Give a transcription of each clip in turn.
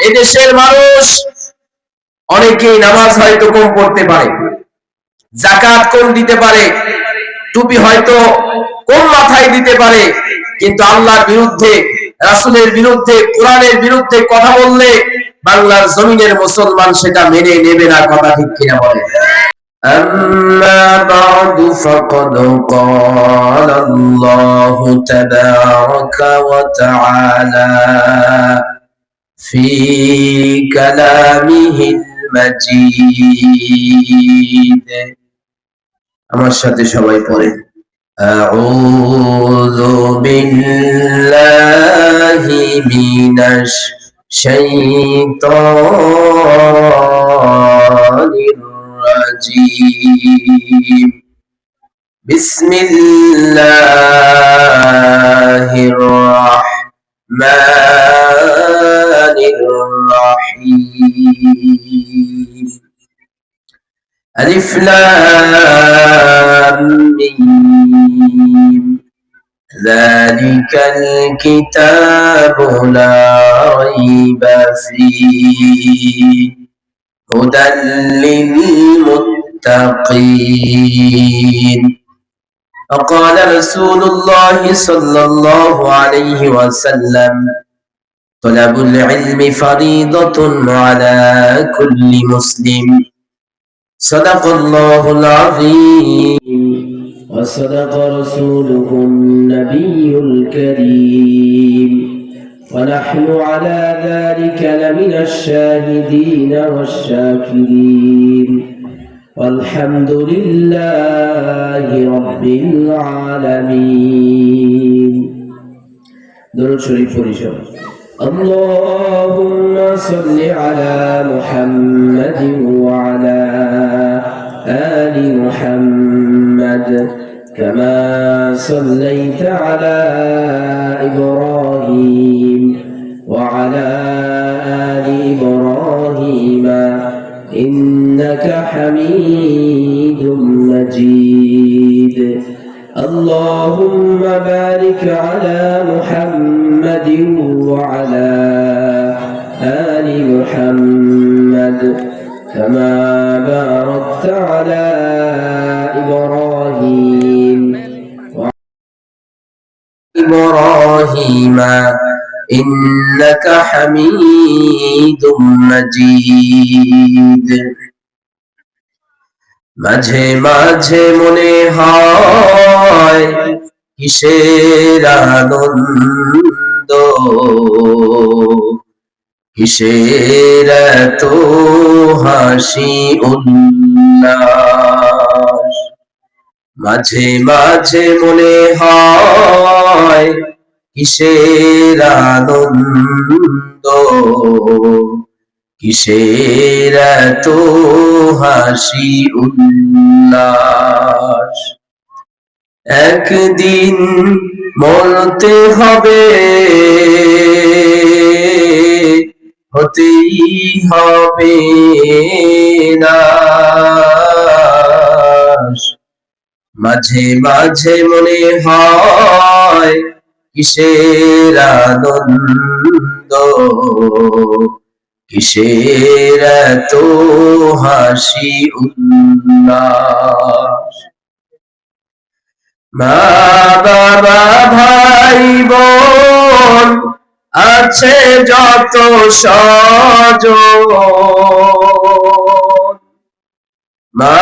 এদেশের মানুষ অনেকেই নামাজ হয়তো কম পড়তে পারে, যাকাত কম দিতে পারে, টুপি হয়তো কম মাথায় দিতে পারে, কিন্তু আল্লাহর বিরুদ্ধে, রাসূলের বিরুদ্ধে, কোরআনের বিরুদ্ধে কথা বললে বাংলার জমিনের মুসলমান সেটা মেনে নেবে না। কথা ঠিক কিনা বলে? أما بعد فقد قال الله تبارك وتعالى في كلامه المجيد আমার সাথে সবাই পড়েন আউযু বিল্লাহি মিনাশ শাইতানির রাজীম বিসমিল্লাহির রাহমানির রাহিম ألف لام ميم ذلك الكتاب لا ريب فيه هدى للمتقين وقال رسول الله صلى الله عليه وسلم طلب العلم فريضة على كل مسلم صدق الله العظيم وصدق رسوله النبي الكريم ونحن على ذلك لمن الشاهدين والشاكرين والحمد لله رب العالمين. درود شريف ورشاد. اللهم صل على محمد وعلى آل محمد كما صليت على إبراهيم وعلى آل إبراهيم إنك حميد مجيد. اللهم بارك على محمد وعلى آل محمد كما باركت على إبراهيم إنك حميد مجيد. মাঝে মাঝে মনে হয় কিসের আনন্দ, কিসের এত হাসি উল্লাস। মাঝে মাঝে মনে হয় কিসের আনন্দ, কিসের এত হাসি উল্লাস। একদিন মরতে হবে, হতেই হবে নাশ। মাঝে মাঝে মনে হয় কিসের আনন্দ, কিসের এত হাসি উল্লাস। মা বাবা ভাই বোন আছে যত স্বজন, মা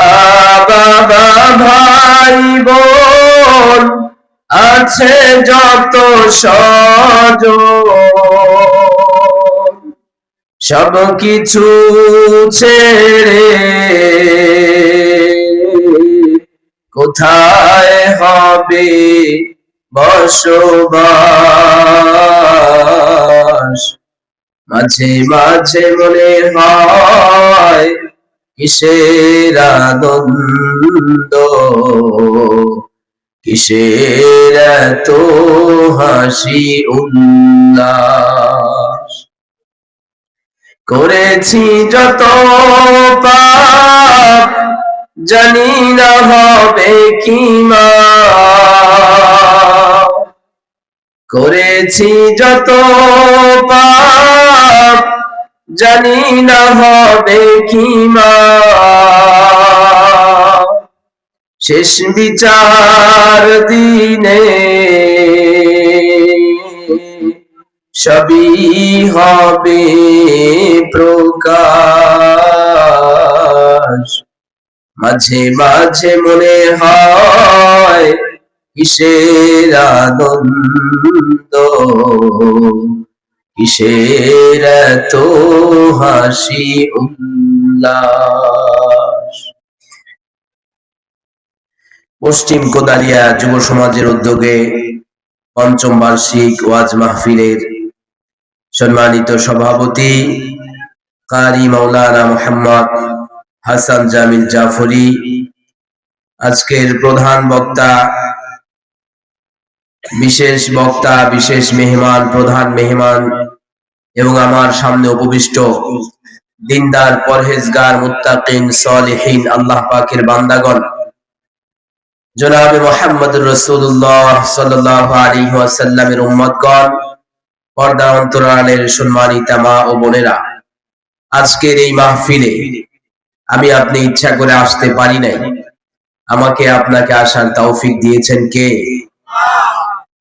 বাবা ভাই বোন আছে যত স্বজন, সব কিছু ছেড়ে কোথায় হবে বসবাস। মাঝে মাঝে মনে হয় কিসের আনন্দ, কিসের এত হাসি উল্লাস। করেছি যত পাপ জানি না হবে কি মা, করেছি যত পাপ জানি না হবে কি মা শেষ বিচার দিনে, সবই হবে প্রকাশ। মাঝে মাঝে মনে হয় কিসের আনন্দ, কিসের এত হাসি উল্লাস। পশ্চিম কোদালিয়া যুব সমাজের উদ্যোগে পঞ্চম বার্ষিক ওয়াজ মাহফিলের সম্মানিত সভাপতি কারি মাওলানা মোহাম্মদ হাসান জামিল জাফরি, আজকের প্রধান বক্তা, বিশেষ বক্তা, বিশেষ মেহমান, প্রধান মেহমান এবং আমার সামনে উপবিষ্ট দিনদার, পরহেজগার, মুত্তাকিন, সালেহিন আল্লাহ পাকের বান্দাগণ, জনাবে মুহাম্মদুর রাসূলুল্লাহ সাল্লাল্লাহু আলাইহি ওয়াসাল্লামের উম্মতগণ, পর্দা অন্তরালের সম্মানিতা মা ও বোনেরা, আজকের এই মাহফিলে আমি আপনি ইচ্ছা করে আসতে পারি নাই। আমাকে আপনাকে আসার তৌফিক দিয়েছেন কে?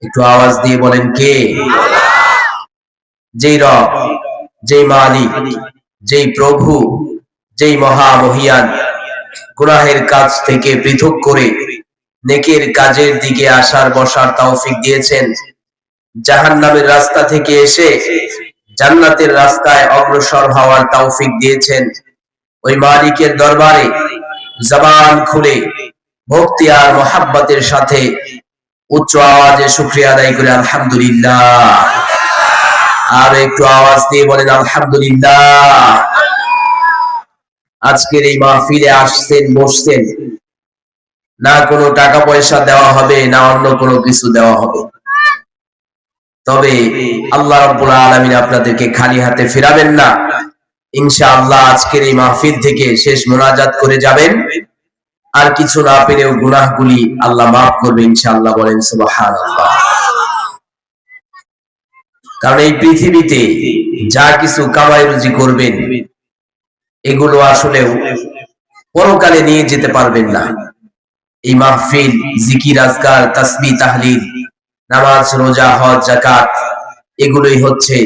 একটু আওয়াজ দিয়ে বলেন কে? যেই রব, যেই মালিক, যেই প্রভু, যেই মহামহিয়ান গুনাহের কাজ থেকে পৃথক করে নেকের কাজের দিকে আসার বসার তৌফিক দিয়েছেন, জাহান্নামের রাস্তা থেকে এসে জান্নাতের রাস্তায় অগ্রসর হওয়ার তৌফিক দিয়েছেন, ওই মালিকের দরবারে জবান খুলে ভক্তি আর মহাব্বতের সাথে উচ্চ আওয়াজে শুকরিয়া আদায় করে আলহামদুলিল্লাহ। আর একটু আওয়াজ দিয়ে বলেন আলহামদুলিল্লাহ। আজকের এই মাহফিলে আসছেন, বসছেন, না কোনো টাকা পয়সা দেওয়া হবে, না অন্য কোনো কিছু দেওয়া হবে, তবে আল্লাহ রাব্বুল আলামিন আপনাদেরকে খালি হাতে ফেরাবেন না। ইনশাআল্লাহ আজকের এই মাহফিল থেকে শেষ মোনাজাত করে যাবেন, আর কিছু না পেলেও গুনাহগুলি আল্লাহ মাফ করবে ইনশাআল্লাহ। বলেন সুবহানাল্লাহ। কারণ এই পৃথিবীতে যা কিছু কামাই রুজি করবেন, এগুলো আসলে পরকালে নিয়ে যেতে পারবেন না। এই মাহফিল, জিকির, আজকার, তাসবিহ, তাহলিল, নামাজ, রোজা, হজ, যাকাত, এগুলোই হচ্ছে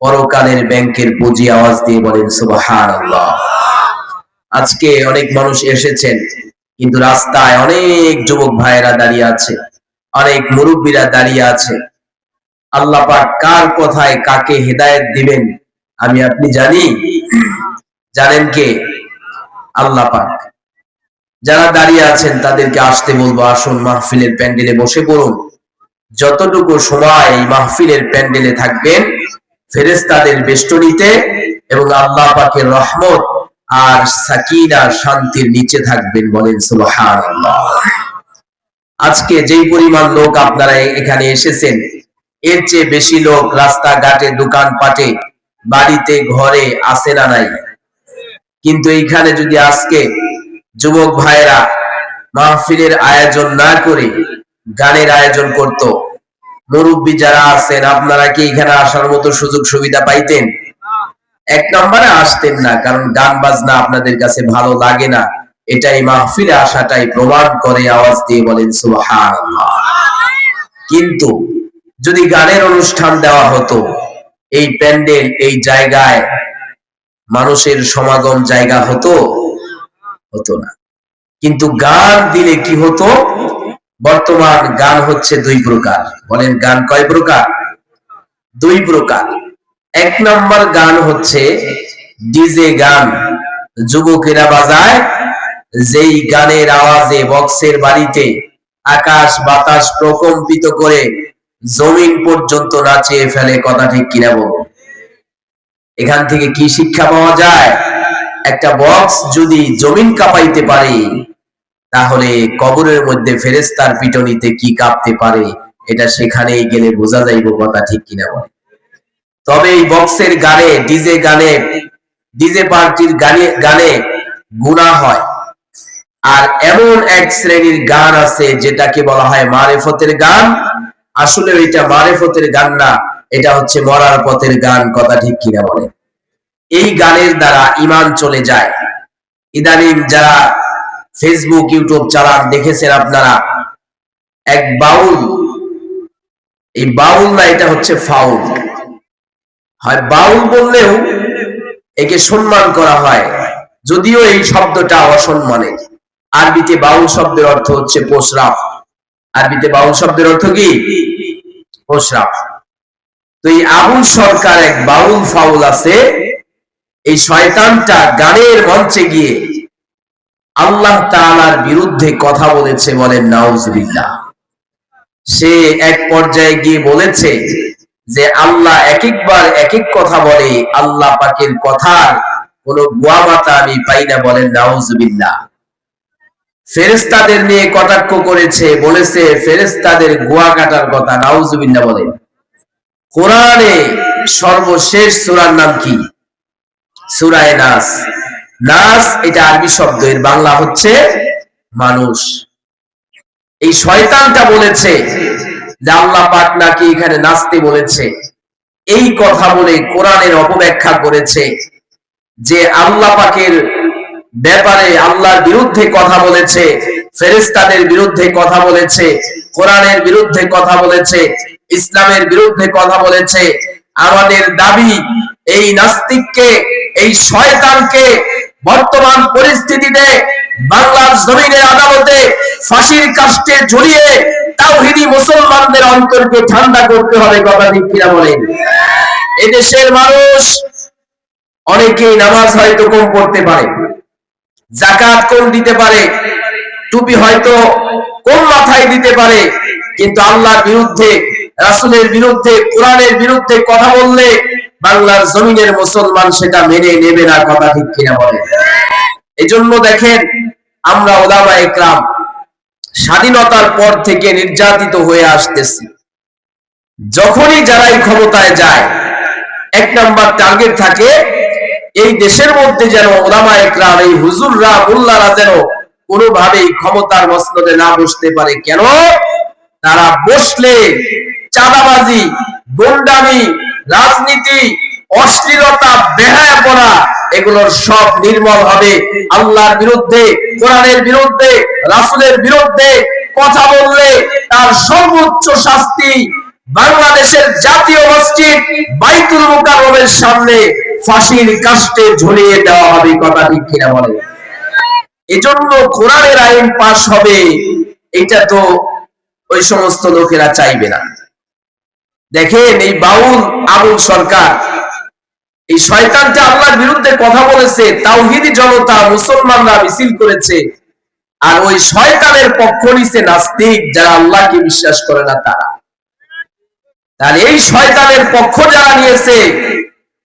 পরকালের ব্যাংকের পুঁজি। আওয়াজ দিয়ে বলেন সুবহানাল্লাহ। আজকে অনেক মানুষ এসেছেন, কিন্তু রাস্তায় অনেক যুবক ভাইয়েরা দাঁড়িয়ে আছে, অনেক মুরব্বীরা দাঁড়িয়ে আছে। আল্লাহ পাক কার কথায় কাকে হেদায়েত দিবেন আমি আপনি জানি? জানেন কে? আল্লাহ পাক। যারা দাঁড়িয়ে আছেন তাদেরকে আসতে বলবো, আসুন মাহফিলের প্যান্ডেলে বসে পড়ুন। যতটুকু সময় এই মাহফিলের প্যান্ডেলে থাকবেন, ফেরেশতাদের বেষ্টনীতে এবং আল্লাহ পাকের রহমত আর সাকিনা, শান্তির নিচে থাকবেন। বলেন সুবহানাল্লাহ। আজকে যেই পরিমাণ লোক আপনারা এখানে এসেছেন, এর চেয়ে বেশি লোক রাস্তাঘাটে, দোকানপাটে, বাড়িতে, ঘরে আছে না নাই? কিন্তু এইখানে যদি আজকে যুবক ভাইরা মাহফিলের আয়োজন না করে গানের আয়োজন করত, মুরব্বী যারা আছেন আপনারা কি এখানে আসার মতো সুযোগ সুবিধা পাইতেন? এক নম্বরে আসতেন না, কারণ গান বাজনা আপনাদের কাছে ভালো লাগে না। এটাই মাহফিলে আসাটাই প্রমাণ করে। আওয়াজ দিয়ে বলেন সুবহানাল্লাহ। কিন্তু যদি গানের অনুষ্ঠান দেওয়া হতো, এই প্যান্ডেল, এই জায়গায় মানুষের সমাগম জায়গা হতো? হতো না। কিন্তু গান দিলে কি হতো? বর্তমান গান হচ্ছে দুই প্রকার। বলেন গান কয় প্রকার? দুই প্রকার। এক নম্বর গান হচ্ছে ডিজে গান, যুবকেরা বাজায়, যেই গানের আওয়াজে বক্সের বাড়িতে আকাশ বাতাস প্রকম্পিত করে জমিন পর্যন্ত নাচিয়ে ফেলে। কথা ঠিক কিনা বলুন? এখান থেকে কি শিক্ষা পাওয়া যায়? একটা বক্স যদি জমিন কাঁপাইতে পারে, তাহলে কবরের মধ্যে ফেরেশতার পিটনিতে কি কাঁপতে পারে, এটা সেখানেই গেলে বোঝা যাইব। কথা ঠিক কিনা বলে? তবে এই বক্সের গানে, ডিজে গানে, ডিজে পার্টির গানে গুনাহ হয়। আর এমন এক শ্রেণীর গান আছে যেটাকে বলা হয় মারেফতের গান। আসলে ওইটা মারেফতের গান না, এটা হচ্ছে মরার পথের গান। কথা ঠিক কিনা বলে? এই গানের দ্বারা ঈমান চলে যায়। ইদানিং যারা ফেসবুক ইউটিউব চালান দেখেছেন আপনারা, এক বাউল, এই বাউল না, এটা হচ্ছে ফাউল হয়। বাউল বললেও একে সম্মান করা হয়, যদিও এই শব্দটা অসম্মানের। আরবিতে বাউল শব্দের অর্থ হচ্ছে পোশরাফ। আরবিতে বাউল শব্দের অর্থ কি? পোশরাফ। তো এই আবুল সরকার এক বাউল ফাউল আছে। এই শয়তানটা গানের মঞ্চে গিয়ে আল্লাহ তাআলার বিরুদ্ধে কথা বলেছে, বলেন নাউজুবিল্লাহ। সে এক পর্যায়ে গিয়ে বলেছে যে আল্লাহ এক একবার এক এক কথা বলে, আল্লাহ পাকের কথার কোনো গোয়ামাতা আমি পাই না, বলেন নাউজুবিল্লাহ। ফেরেশতাদের নিয়ে কটাক্ষ করেছে, বলেছে ফেরেশতাদের গোয়া কাটার কথা, নাউজুবিল্লাহ বলেন। কোরআনে সর্বশেষ সূরার নাম কি? সূরা নাস। নাস এটা আরবি শব্দ, এর বাংলা হচ্ছে মানুষ। এই শয়তানটা বলেছে যে আল্লাহ পাক নাকি এখানে নাচতে বলেছে। এই কথা বলে কোরআনের অপব্যাখ্যা করেছে যে আল্লাহ পাকের ব্যাপারে আল্লাহর বিরুদ্ধে কথা বলেছে, ফেরেশতাদের বিরুদ্ধে কথা বলেছে, কোরআনের বিরুদ্ধে কথা বলেছে, ইসলামের বিরুদ্ধে কথা বলেছে। আমাদের দাবি এই নাস্তিককে, এই শয়তানকে বর্তমান পরিস্থিতিতে বাংলার জমিনের আদালতে ফাঁসির কাস্টে ঝুলিয়ে তাওহীদি মুসলমানদের অন্তরকে ঠান্ডা করতে হবে। কথা ঠিক কিনা বলেন? এদেশের মানুষ অনেকেই নামাজ হয়তো কম পড়তে পারে, যাকাত কম দিতে পারে, টুপি হয়তো কম মাথায় দিতে পারে, কিন্তু আল্লাহর বিরুদ্ধে, রাসূলের বিরুদ্ধে, কোরআনের বিরুদ্ধে কথা বললে বাংলার জমিনের মুসলমান সেটা মেনে নেবে না। কথা ঠিক কিনা বলে? এজন্য দেখেন, আমরা উলামায়ে কেরাম স্বাধীনতার পর থেকে নির্যাতিত হয়ে আসতেছি। যখনই যারাই ক্ষমতায় যায়, এক নাম্বার টার্গেট থাকে এই দেশের মধ্যে যেন উলামায়ে কেরাম, এই হুজুররা, মোল্লারা যেন কোনোভাবেই ক্ষমতার মসনদে না বসতে পারে। কেন? তারা বসলে চাঁদাবাজি, গুন্ডামি, রাজনীতি, অশ্লীলতা, বেহায়াপনা এগুলোর সব নির্মূল হবে। আল্লাহর বিরুদ্ধে, কোরআনের বিরুদ্ধে, রাসূলের বিরুদ্ধে কথা বললে তার সর্বোচ্চ শাস্তি বাংলাদেশের জাতীয় মসজিদ বাইতুল মুকাররমের সামনে ফাঁসির কাস্টে ঝুলিয়ে দেওয়া হবে। কথা ঠিক কিনা বলে? এজন্য কোরআনের আইন পাস হবে, এটা তো ওই সমস্ত লোকেরা চাইবে না। দেখেন, এই বাউল আবুল সরকার, এই শয়তানটা আল্লাহর বিরুদ্ধে কথা বলেছে, তাওহীদি জনতা মুসলমানরা মিছিল করেছে, আর ওই শয়তানের পক্ষ নিছে নাস্তিক, যারা আল্লাহকে বিশ্বাস করে না তারা। তাহলে এই শয়তানের পক্ষ যারা নিয়েছে,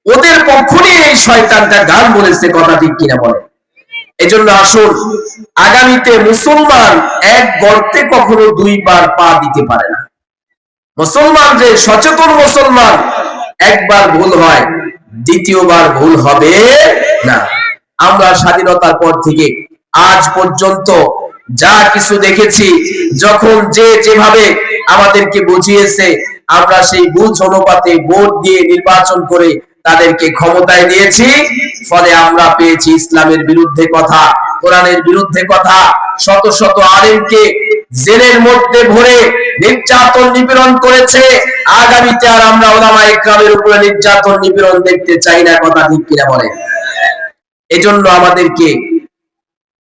ওদের পক্ষ নিয়ে এই শয়তানটা গান বলেছে। কথা ঠিক কিনা বলে? এজন্য আসুন, আগামীতে মুসলমান এক গর্তে কখনো দুইবার পা দিতে পারে না। মুসলমান যে সচেতন মুসলমান, একবার ভুল হয়, দ্বিতীয়বার ভুল হবে না। আমরা স্বাধীনতার পর থেকে আজ পর্যন্ত যা কিছু দেখেছি, যখন যে যেভাবে আমাদেরকে বুঝিয়েছে, আমরা সেই বুঝ অনুপাতে ভোট দিয়ে নির্বাচন করে তাদেরকে ক্ষমতায় দিয়েছি। ফলে আমরা পেয়েছি ইসলামের বিরুদ্ধে কথা, কোরআনের বিরুদ্ধে কথা। শত শত আলেমকে জেলের মধ্যে ভরে নির্যাতন নিপীড়ন করেছে। আগামীতে আর আমরা উলামায়ে কেরামের উপরে নির্যাতন নিপীড়ন দেখতে চাই না। কথা ঠিক কিনা বলেন? এজন্য আমাদেরকে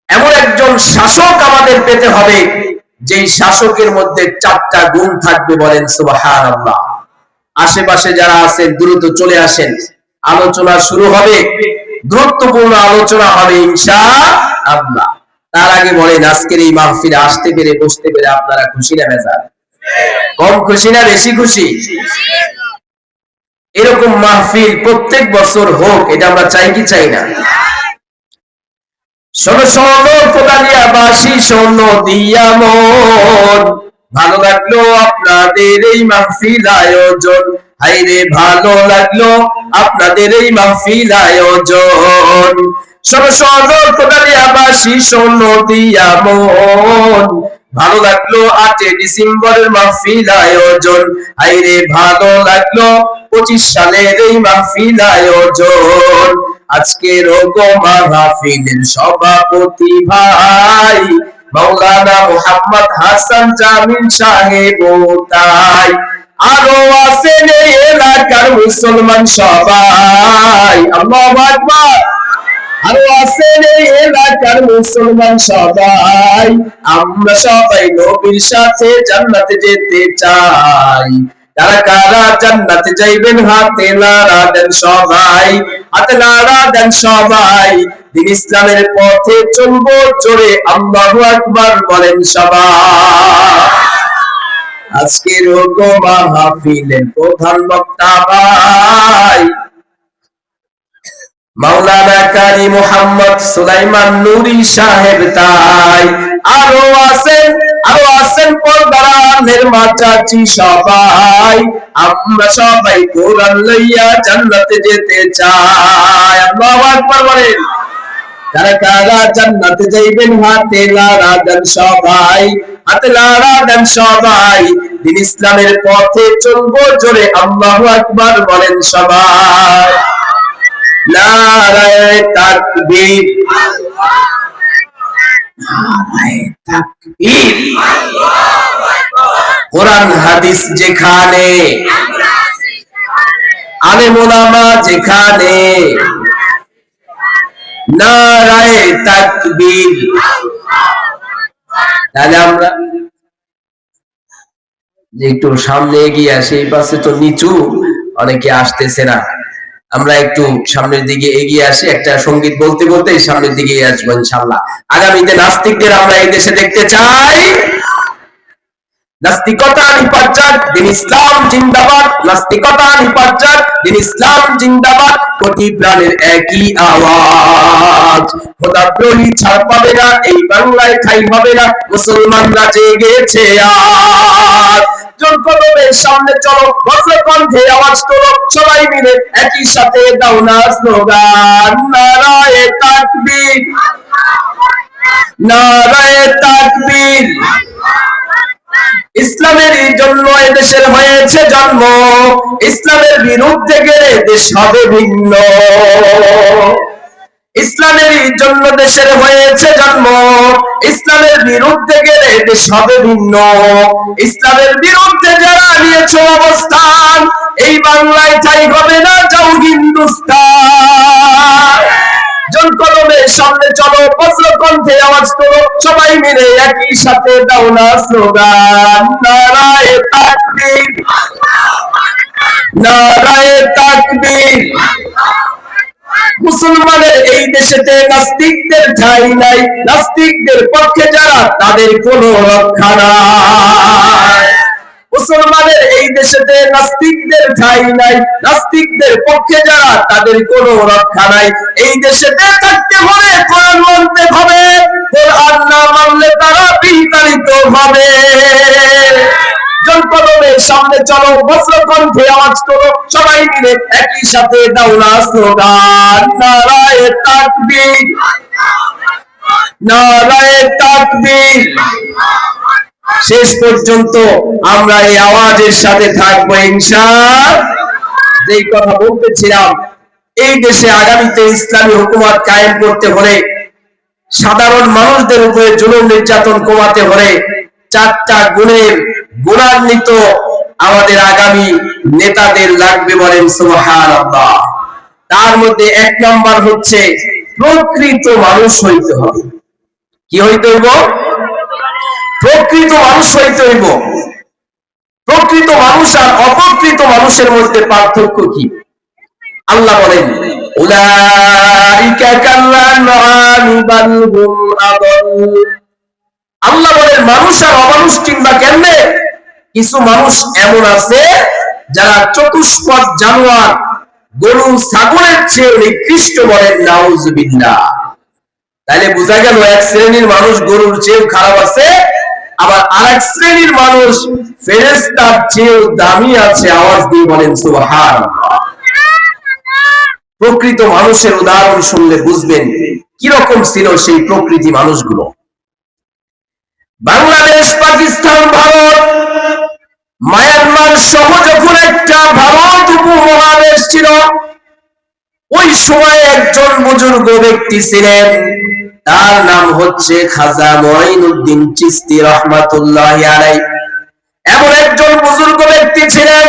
এমন একজন শাসক আমাদের পেতে হবে, যেই শাসকের মধ্যে 4টা গুণ থাকবে। বলেন সুবহানাল্লাহ। আশেপাশে যারা আছেন দ্রুত চলে আসেন, আলোচনা শুরু হবে, গুরুত্বপূর্ণ আলোচনা হবে ইনশাআল্লাহ। তার আগে বলেন, আজকের এই মাহফিলে আসতে পেরে, বসতে পেরে আপনারা খুশি না বেজার? কম খুশি না বেশি খুশি? এরকম মাহফিল প্রত্যেক বছর হোক, এটা আমরা চাই কি চাই না? শোনো শোনো কোদালিয়াবাসী, শোনো দিয়া মন, ভালো লাগলো আপনাদের এই মাহফিল আয়োজন। হাইরে ভালো লাগলো আপনাদের এই মাহফিল আয়োজন। শোনো শোনো কোদালিয়াবাসী, শোনো দিয়া মন, ভালো লাগলো 8 ডিসেম্বরের মাহফিল আয়োজন। হাইরে ভালো লাগলো 25 সালের এই মাহফিল আয়োজন। আজকের মাহফিলের সভাপতি ভাই মাওলানা মুহাম্মদ হাসান জামিল সাহেব তাই আরো আছেন এই এলাকার মুসলমান সবাই, আল্লাহু আকবার। আরো আছেন এই এলাকার মুসলমান সবাই, আমরা সবাই নবীর সাথে জান্নাতে যেতে চাই। কারা কারা জান্নাতে যাইবেন হাতে নাড়া দেন সবাই, হাতে নাড়া দেন সবাই। দিন ইসলামের পথে চলবো জোরে আল্লাহু আকবার বলেন সবাই। আজকের মাহফিলের প্রধান বক্তা ভাই মাওলানা কারি মুহাম্মদ সুলাইমান নুরি সাহেব তাই আরো আছেন পর্দার মা চাচি সবাই, আমরা সবাই কোরআন লইয়া জান্নাতে যেতে চাই, আল্লাহু আকবার বলেন। কারা কারা জান্নাতে যাইবেন হাতে নাড়া দেন সবাই, হাতে নাড়া দেন সবাই। দিন ইসলামের পথে চলবো জোরে আল্লাহু আকবার বলেন সবাই। নারায়ে তাকবীর, নারায়ে তাকবীর। কোরআন হাদিস যেখানে, আলেম ওলামা যেখানে, নারায়ে তাকবীর। তাহলে আমরা যে একটু সামনে এগিয়ে আসি, এই পাশে তো নিচু, অনেকে আসতেছে না, আমরা একটু সামনের দিকে এগিয়ে আসি, একটা সঙ্গীত বলতে বলতে সামনের দিকে আসবো ইনশাআল্লাহ। আগামীতে নাস্তিকদের আমরা এই দেশে দেখতে চাই। নাস্তিকতা নিপাত, দিন ইসলাম জিন্দাবাদ। নাস্তিকতা নিপাত, দিন ইসলাম জিন্দাবাদ। কোটি প্রাণের একই আওয়াজ, খোদাদ্রোহী ছাড় পাবে না, এই বাংলায় ঠাঁই হবে না, মুসলমানরা জেগেছে আজ। জোর কদমে সামনে চলো, বজ্র কণ্ঠে আওয়াজ তোলো, সবাই মিলে একই সাথে দাও না স্লোগান, নারায়ে তাকবীর, নারায়ে তাকবীর। ইসলামের জন্য এদেশের হয়েছে জন্ম, ইসলামের বিরুদ্ধে গেলে দেশ হবে ভিন্ন। ইসলামের জন্য দেশের হয়েছে জন্ম, ইসলামের বিরুদ্ধে গেলে দেশ হবে ভিন্ন। ইসলামের বিরুদ্ধে যারা নিয়েছে অবস্থান, এই বাংলায় ঠাঁই হবে না, যাও হিন্দুস্তান। জন কদমে সামনে চলো, বজ্র কণ্ঠে আওয়াজ তোলো, সবাই মিলে একই সাথে দাও না স্লোগান, নারায়ে তাকবীর, নারায়ে তাকবীর। মুসলমানের এই দেশেতে নাস্তিকদের ঠাঁই নাই, নাস্তিকদের পক্ষে যারা তাদের কোনো রক্ষা নাই। মুসলমানের এই দেশেতে নাস্তিকদের ঠাঁই নাই, নাস্তিকদের পক্ষে যারা তাদের কোনো রক্ষা নাই। এই দেশেতে থাকতে হলে কোরআন মানতে হবে, কোরআন না মানলে তারা বিতাড়িত হবে। জনপদে সামনে চলো, বজ্র কণ্ঠে আওয়াজ তোলো, সবাই মিলে একই সাথে দাও না স্লোগান, নারায়ে তাকবীর, নারায়ে তাকবীর। শেষ পর্যন্ত আমরা এই আওয়াজের সাথে থাকবো ইনশাআল্লাহ। যেই কথা বলতেছিলাম, এই দেশে আগামীতে ইসলামী হুকুমত কায়েম করতে হলে, সাধারণ মানুষদের উপরে জুলুম নির্যাতন কমাতে হলে চারটা গুণান্বিত আমাদের আগামী নেতাদের লাগবে, বলেন সুবহানাল্লাহ। তার মধ্যে এক নাম্বার হচ্ছে প্রকৃত মানুষ হইতে হবে। কি হইতে হইব? প্রকৃত মানুষ হইতে হইব। প্রকৃত মানুষ আর অপ্রকৃত মানুষের মধ্যে পার্থক্য কি? আল্লাহ বলেন, উলাইকা কাল্লানআমি বাল হুম আদাল। আল্লাহ বলেন, মানুষ আর অমানুষ কিংবা কেমনে? কিছু মানুষ এমন আছে যারা চতুষ্পদ জানোয়ার, গরু ছাগলের চেয়ে নিকৃষ্ট, বলেন নাউজুবিল্লাহ। তাহলে বোঝা গেল এক শ্রেণীর মানুষ গরুর চেয়েও খারাপ আছে, আবার আরেক শ্রেণীর মানুষ ফেরেশতার চেয়েও দামি আছে। আওয়াজ দিয়ে বলেন সুবহানাল্লাহ। প্রকৃত মানুষের উদাহরণ শুনলে বুঝবেন কিরকম ছিল সেই প্রকৃতি মানুষগুলো। বাংলাদেশ, পাকিস্তান, ভারত, মায়ানমার সহ যখন একটা ভারত উপমহাদেশ ছিল, ওই সময় একজন বুজুর্গ ব্যক্তি ছিলেন, তার নাম হচ্ছে খাজা মঈনুদ্দিন চিশতি রাহমাতুল্লাহি আলাইহি। এমন একজন বুজুর্গ ব্যক্তি ছিলেন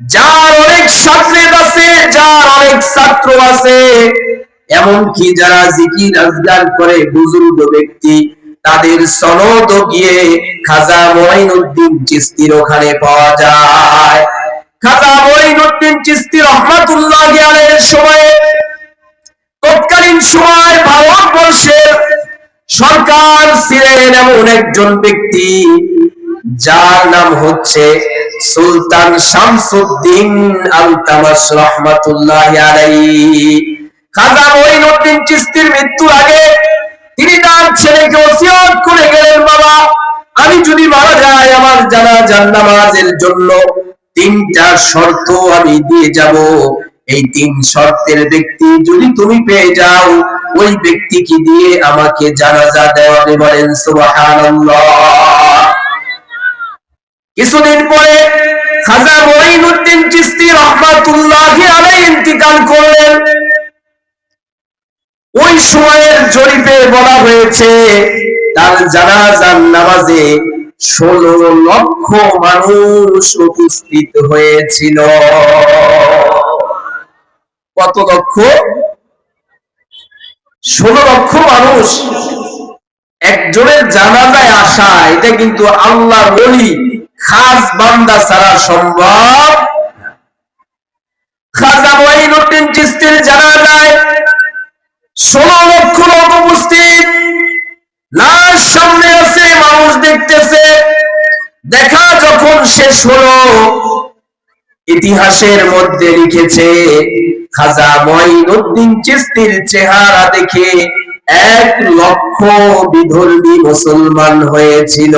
যার অনেক ছাত্র আছে, যার অনেক ছাত্র আছে, এমনকি যারা জিকির আজকার করে বুজুর্গ ব্যক্তি, তাদের সনদ গিয়ে খাজা মঈনুদ্দিন চিশতির ওখানে পাওয়া যায়। খাজা মঈনুদ্দিন চিশতি রাহমাতুল্লাহি আলাইহির সময়ে, তৎকালীন সময় ভারতবর্ষের সরকার ছিলেন এমন একজন ব্যক্তি যার নাম হচ্ছে সুলতান শামসুদ্দিন আলতামাস রাহমাতুল্লাহি আলাইহি। খাজা মঈনুদ্দিন চিশতির মৃত্যুর আগে তিনি তার ছেলেকে ওসিয়ত করে গেলেন, বাবা, আমি যদি মারা যাই আমার জানাজার নামাজের জন্য 3টা শর্ত আমি দিয়ে যাব। এই 3 শর্তের ব্যক্তি যদি তুমি পেয়ে যাও, ওই ব্যক্তিকে দিয়ে আমাকে জানাজা দেওয়াতে বলেন সুবহানাল্লাহ। কিছুদিন পরে খাজা মঈনুদ্দিন চিশতি রাহমাতুল্লাহি আলাইহি ইন্তিকাল করলেন। ওই সময়ের জরিপে বলা হয়েছে তার জানাজার নামাজে 16 লক্ষ মানুষ উপস্থিত হয়েছিল। কত লক্ষ? 16 লক্ষ মানুষ একজনের জানাজায় আসা, এটা কিন্তু আল্লাহর ওলি খাস বান্দা ছাড়া সম্ভব। খাজা মঈনুদ্দিন চিশতির জানাজায় 16 লক্ষ লোক উপস্থিত। লাশ সামনে আছে, মানুষ দেখতেছে। দেখা যখন শেষ হলো, ইতিহাসের মধ্যে লিখেছে খাজা মঈনুদ্দিন চিশতির চেহারা দেখে 1 লক্ষ বিধর্মী মুসলমান হয়েছিল।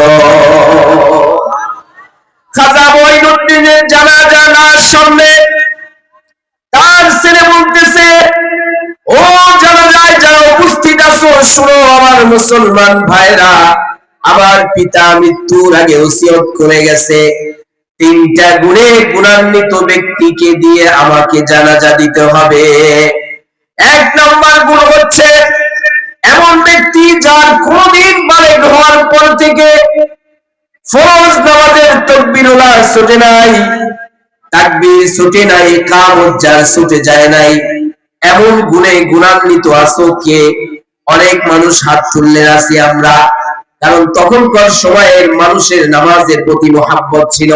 খাজা মঈনুদ্দিনের জানাজা লাশ সামনে, তার ছেলে বলতেছে, ও জানাজায় যারা উপস্থিত আছো, শুনো আমার মুসলমান ভাইরা, আমার পিতা মৃত্যুর আগে ওসিয়ত করে গেছে 3টা গুণে গুণান্বিত ব্যক্তিকে দিয়ে আমাকে জানাজা দিতে হবে। 1 নম্বর গুণ হচ্ছে এমন ব্যক্তি যার কোনদিন বালেগ হওয়ার পর থেকে ফরজ নামাজের তাকবীরুল্লাহ ছুটে নাই, তাকবীর ছুটে নাই, ইকামত যার ছুটে যায় নাই। এমন গুণে গুণান্বিত আছো কে? অনেক মানুষ হাত তুললেন আছি আমরা, কারণ তখনকার সময়ের মানুষের নামাজের প্রতি মহাব্বত ছিল।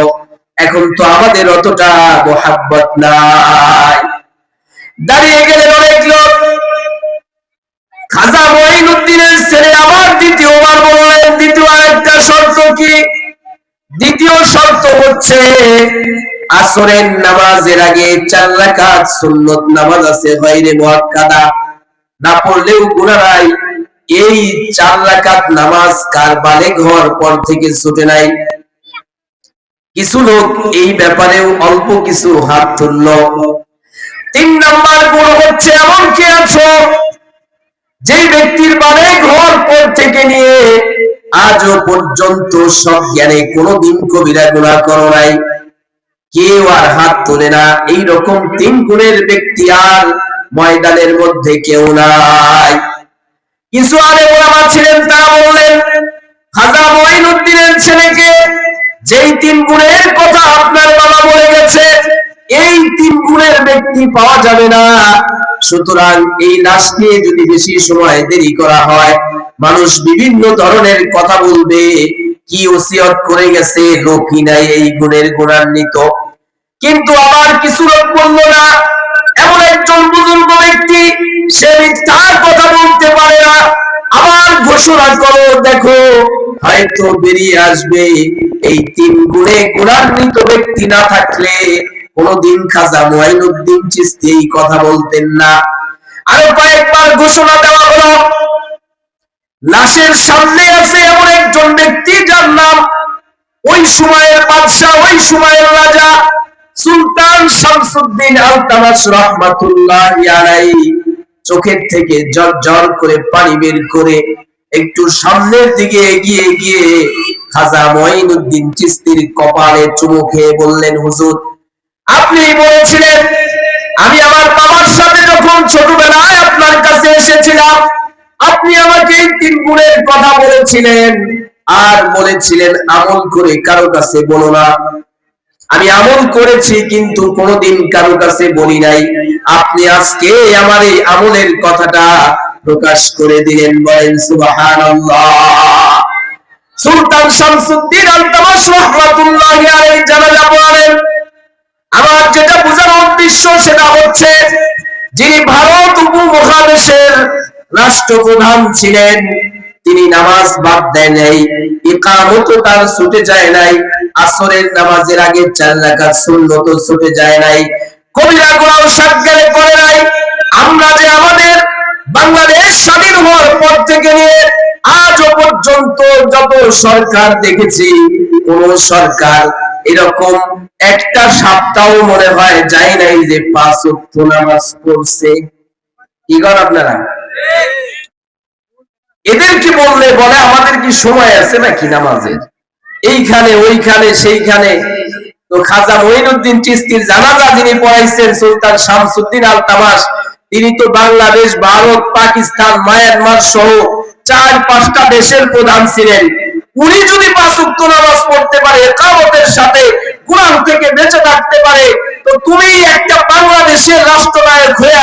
এখন তো আমাদের অতটা মহাব্বত নাই। দাঁড়িয়ে গেলেন অনেক লোক। খাজা মঈনুদ্দিনের ছেলে আবার দ্বিতীয়বার বললেন, দ্বিতীয় একটা শর্ত কি? দ্বিতীয় শর্ত হচ্ছে আসরের নামাজের আগে 4 রাকাত সুন্নত নামাজ আছে, গায়রে মুআক্কাদা, না পড়লেও গুনাহ নাই। এই 4 রাকাত নামাজ কার বালেগ হওয়ার পর থেকে ছুটে নাই? কিছু লোক এই ব্যাপারেও অল্প কিছু হাত তুলল। 3 নাম্বার গুণ হচ্ছে এমন কে আছো যে ব্যক্তির বালেগ হওয়ার পর থেকে নিয়ে আজও পর্যন্ত সব জ্ঞানে কোনোদিন কবিরা গুনাহ করো নাই? কেউ আর হাত তোলে না। এইরকম 3 গুণের ব্যক্তি আর ময়দানের মধ্যে কেউ নাই। কিছু আলেম ওলামা ছিলেন, তারা বললেন খাজা মঈনুদ্দিনের ছেলেকে যেই 3 গুণের কথা আপনার বাবা বলে গেছে, এই 3 গুণের ব্যক্তি পাওয়া যাবে না। সুতরাং এই লাশ নিয়ে যদি বেশি সময় দেরি করা হয়, মানুষ বিভিন্ন ধরনের কথা বলবে, কি ওসিয়ত করে গেছে, লোকই নাই এই গুণের গুণান্বিত। কিন্তু আবার কিছু লোক বলল না, এমন একজন বুজুর্গ ব্যক্তি, সে মিথ্যার কথা বলতে পারে না। আবার ঘোষণা করো, দেখো হয়তো বেরিয়ে আসবে এই 3 গুণে গুণান্বিত ব্যক্তি না থাকলে কোনদিন খাজা মঈনুদ্দিন চিশতি এই কথা বলতেন না। আরো কয়েকবার ঘোষণা দেওয়া হলো, লাশের সামনে আছে এমন একজন ব্যক্তি যার নাম ওই সময়ের বাদশা, ওই সময়ের রাজা সুলতান শামসুদ্দিন আলতামাস রাহমাতুল্লাহি আলাইহি। চোখের থেকে ঝরঝর করে পানি বের করে একটু সামনের দিকে এগিয়ে গিয়ে খাজা মঈনুদ্দিন চিশতির কপালে চুমু খেয়ে বললেন, হুজুর, আপনি বলেছিলেন আমি আমার বাবার সাথে যখন ছোটবেলায় আপনার কাছে এসেছিলাম, আপনি আমাকে 3 গুণের কথা বলেছিলেন আর বলেছিলেন আমল করে কারো কাছে বলো না। আমি আমল করেছি কিন্তু কোনোদিন কারো কাছে বলি নাই। আপনি আজকে আমার এই আমলের কথাটা প্রকাশ করে দিলেন, বলেন সুবহানাল্লাহ। সুলতান শামসুদ্দিন আল-তামাশ রাহমাতুল্লাহি আলাইহি জানাজা পড়ালেন। আমার যেটা বোঝানোর উদ্দেশ্য সেটা হচ্ছে, যিনি ভারত উপমহাদেশের রাষ্ট্রপ্রধান ছিলেন, তিনি নামাজ বাদ দেয় নাই, ইকামত তার ছুটে যায় নাই, আসরের নামাজের আগে 4 রাকাত সুন্নত ছুটে যায় নাই, কবিরা গুনাহ সাগরে করে নাই। আমরা যে আমাদের বাংলাদেশ স্বাধীন হওয়ার পর থেকে নিয়ে আজও পর্যন্ত যত সরকার দেখেছি, কোন সরকার এরকম একটা সপ্তাহ মনে হয় যায় নাই যে 5 ওয়াক্ত নামাজ পড়ছে। কি করেন আপনারা? এদেরকে বললে বলে আমাদের কি সময় আছে নাকি নামাজের? এইখানে ওইখানে সেইখানে। তো খাজা মঈনুদ্দিন চিশতির জানাজা যিনি পড়াইছেন, সুলতান শামসুদ্দিন আল-তামাশ, তিনি তো বাংলাদেশ, ভারত, পাকিস্তান, মায়ানমার সহ 4-5টা দেশের প্রধান ছিলেন। উনি যদি 5 ওয়াক্ত নামাজ পড়তে পারে, ইকামতের সাথে কুরআন থেকে বেঁচে থাকতে পারে, তো তুমি একটা বাংলাদেশের রাষ্ট্রনায়ক হয়ে,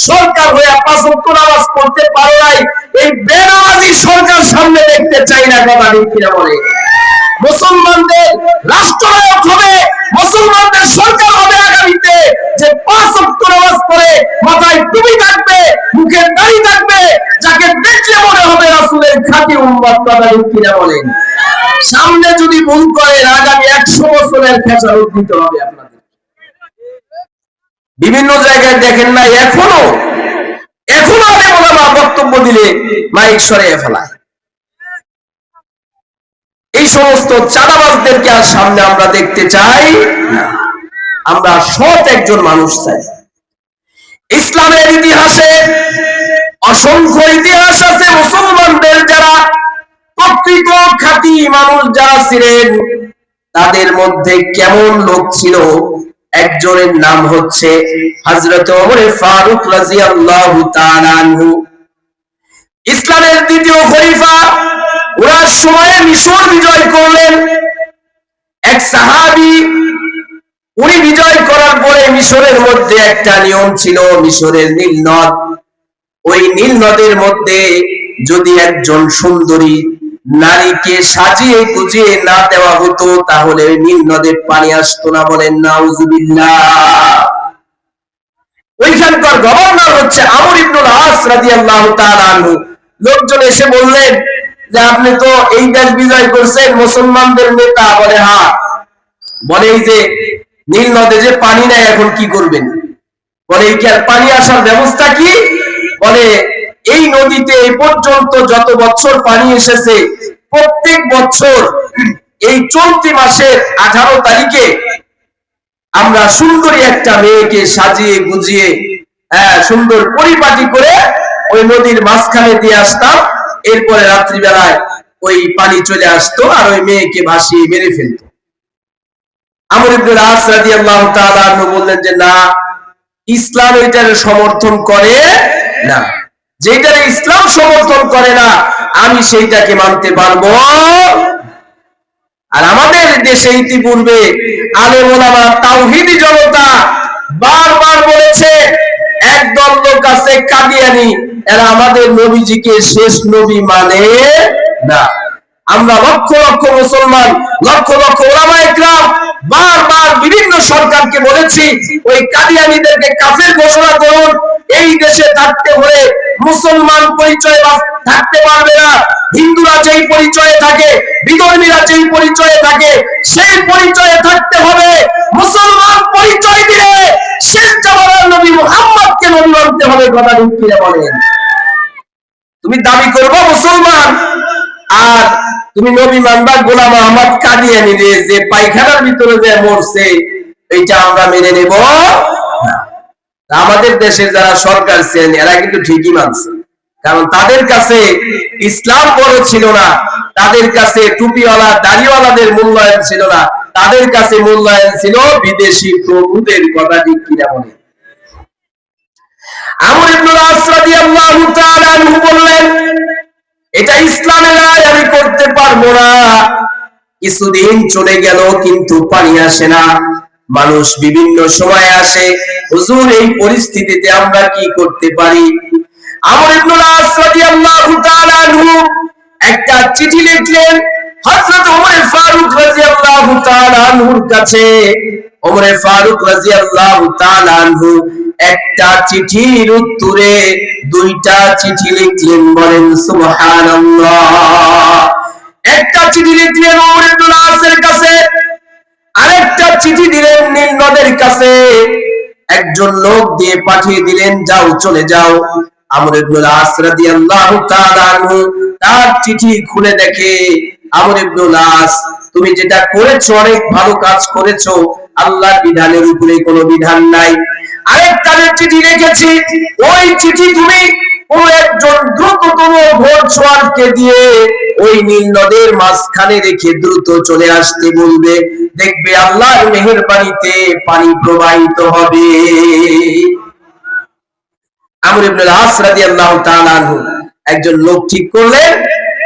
সরকার হয়ে 5 ওয়াক্ত নামাজ পড়তে পারো নাই। এই বেনামাজি সরকার সামনে দেখতে চাই না, কথা ঠিক কিনা বলে? মুসলমানদের রাষ্ট্রনায়ক হবে, মুসলমানদের সরকার হবে আগামীতে, যে 5 ওয়াক্ত নামাজ পড়ে, মাথায় টুপি থাকবে, মুখে দাড়ি থাকবে, যাকে দেখলে মনে হবে রাসূলের খাঁটি উম্মত, কথা ঠিক কিনা বলেন? সামনে যদি ভুল করেন, আগামী 100 বছরের খেসারত দিতে হবে আপনাদের। বিভিন্ন জায়গায় দেখেন না, এখনো আলেম ওলামা বক্তব্য দিলে মাইক সরিয়ে ফেলায়। এই সমস্ত চাঁদাবাজদেরকে আর সামনে আমরা দেখতে চাই না। আমরা সৎ একজন মানুষ চাই। ইসলামের ইতিহাসে অসংখ্য ইতিহাস আছে, মুসলমানদের যারা প্রকৃত খাঁটি মানুষ যারা ছিলেন, তাদের মধ্যে কেমন লোক ছিল। একজনের নাম হচ্ছে হযরত ওমর ফারুক রাদিয়াল্লাহু তাআলা আনহু, ইসলামের 2য় খলিফা। ওনার সময়ে মিশর বিজয় করলেন এক সাহাবী। উনি বিজয় করার পরে মিশরের মধ্যে একটা নিয়ম ছিল, মিশরের নীল নদ। ওই নীল নদের মধ্যে যদি একজন সুন্দরী নারীকে সাজিয়ে গুজিয়ে না দেওয়া হতো, তাহলে নীল নদের পানি আসতো না, বলেন নাউজুবিল্লাহ। ওইখানকার গভর্নর হচ্ছে আমর ইবনুল আস রাদিয়াল্লাহু তাআলা আনহু। লোকজন এসে বললেন যে আপনি তো এই দেশ বিজয় করছেন, মুসলমানদের নেতা। বলে হ্যাঁ। বলে এই যে নীল নদে যে পানি নাই, এখন কি করবেন? বলে এই কি আর পানি আসার ব্যবস্থা কি? বলে এই নদীতে এই পর্যন্ত যত বছর পানি এসেছে, প্রত্যেক বছর এই চলতি মাসের 18 তারিখে আমরা সুন্দরী একটা মেয়েকে সাজিয়ে গুজিয়ে সুন্দর পরিপাটি করে ওই নদীর মাঝখানে দিয়ে আসতাম। এরপরে রাত্রিবেলায় ওই পানি চলে আসতো আর ওই মেয়েকে ভাসিয়ে মেরে ফেলতো। আমর ইবনুল আস রাদিয়াল্লাহু তাআলা আনহু বললেন যে না, ইসলাম এটার সমর্থন করে না। যেটারে ইসলাম সমর্থন করে না, আমি সেইটাকে মানতে পারবো। আর আমাদের দেশে ইতিপূর্বে আলেম ওলামা তাওহীদি জনতা বারবার বলেছে, একদল লোক আছে কাদিয়ানী, এরা আমাদের নবীজিকে শেষ নবী মানে না। আমরা লক্ষ লক্ষ মুসলমান, লক্ষ লক্ষ ওলামা ইকরাম বারবার বিভিন্ন সরকারকে বলেছি, ওই কাদিয়ানীদেরকে কাফের ঘোষণা করুন। এই দেশে থাকতে হলে মুসলমান পরিচয় থাকতে পারবে না। হিন্দুরা যেই পরিচয়ে থাকে, বিধর্মীরা যেই পরিচয়ে থাকে, সেই পরিচয়ে থাকতে হবে। মুসলমান পরিচয় দিলে শেষ জামানার নবী মুহাম্মদকে নবী মানতে হবে, কথা ঠিক কিনা বলেন? তুমি দাবি করবো মুসলমান আর তুমি নবী মানবা গোলাম আহমদ কাদিয়ানী যে পায়খানার ভিতরে যে মরছে, এইটা আমরা মেনে নেব না। আমাদের দেশের যারা সরকার ছিলেন এরা কিন্তু ঠিকই মানছে, কারণ তাদের কাছে ইসলাম বড় ছিল না, তাদের কাছে টুপিওয়ালা দাড়িওয়ালাদের মূল্যায়ন ছিল না, তাদের কাছে মূল্যায়ন ছিল বিদেশি প্রভুদের, কথা ঠিক কিনা বলে? আমর ইবনে আস রাদিয়াল্লাহু তাআলা আনহু বললেন, এটা ইসলামে নাই, আমি করতে পারবো না। কিছুদিন চলে গেল কিন্তু পানি আসে না। মানুষ বিভিন্ন সময় আসে, হুজুর এই পরিস্থিতিতে আমরা কি করতে পারি? আমর ইবনে আস রাদিয়াল্লাহু তাআলা আনহু একটা চিঠি লিখলেন হযরত ওমর ফারুক রাদিয়াল্লাহু তাআলা আনহুর কাছে। ওমর ফারুক রাদিয়াল্লাহু তাআলা আনহু একটা চিঠির উত্তরে দুইটা চিঠি লিখলেন, বলেন সুবহানাল্লাহ। একটা চিঠি লিখলেন ওমর ইবনে আসের কাছে, আরেকটা চিঠি দিলেন নীল নদের কাছে। একজন লোক দিয়ে পাঠিয়ে দিলেন, যাও চলে যাও। আমর ইবনে আস রাদিয়াল্লাহু তাআলা আনহু তার চিঠি খুলে দেখে, আমর ইবনে আস, তুমি যেটা করেছো অনেক ভালো কাজ করেছো, আল্লাহর বিধানের উপরে কোনো বিধান নাই। আরেকটা চিঠি লিখেছি, ওই চিঠি তুমি কোন একজন দ্রুততম ঘোড়সওয়ারকে দিয়ে ওই নীল নদের মাঝখানে রেখে দ্রুত চলে আসতে বলবে, দেখবে আল্লাহর মেহেরবানিতে পানি প্রবাহিত হবে। আমর ইবনে আস রাদিয়াল্লাহু তাআলা আনহু একজন লোক ঠিক করলেন,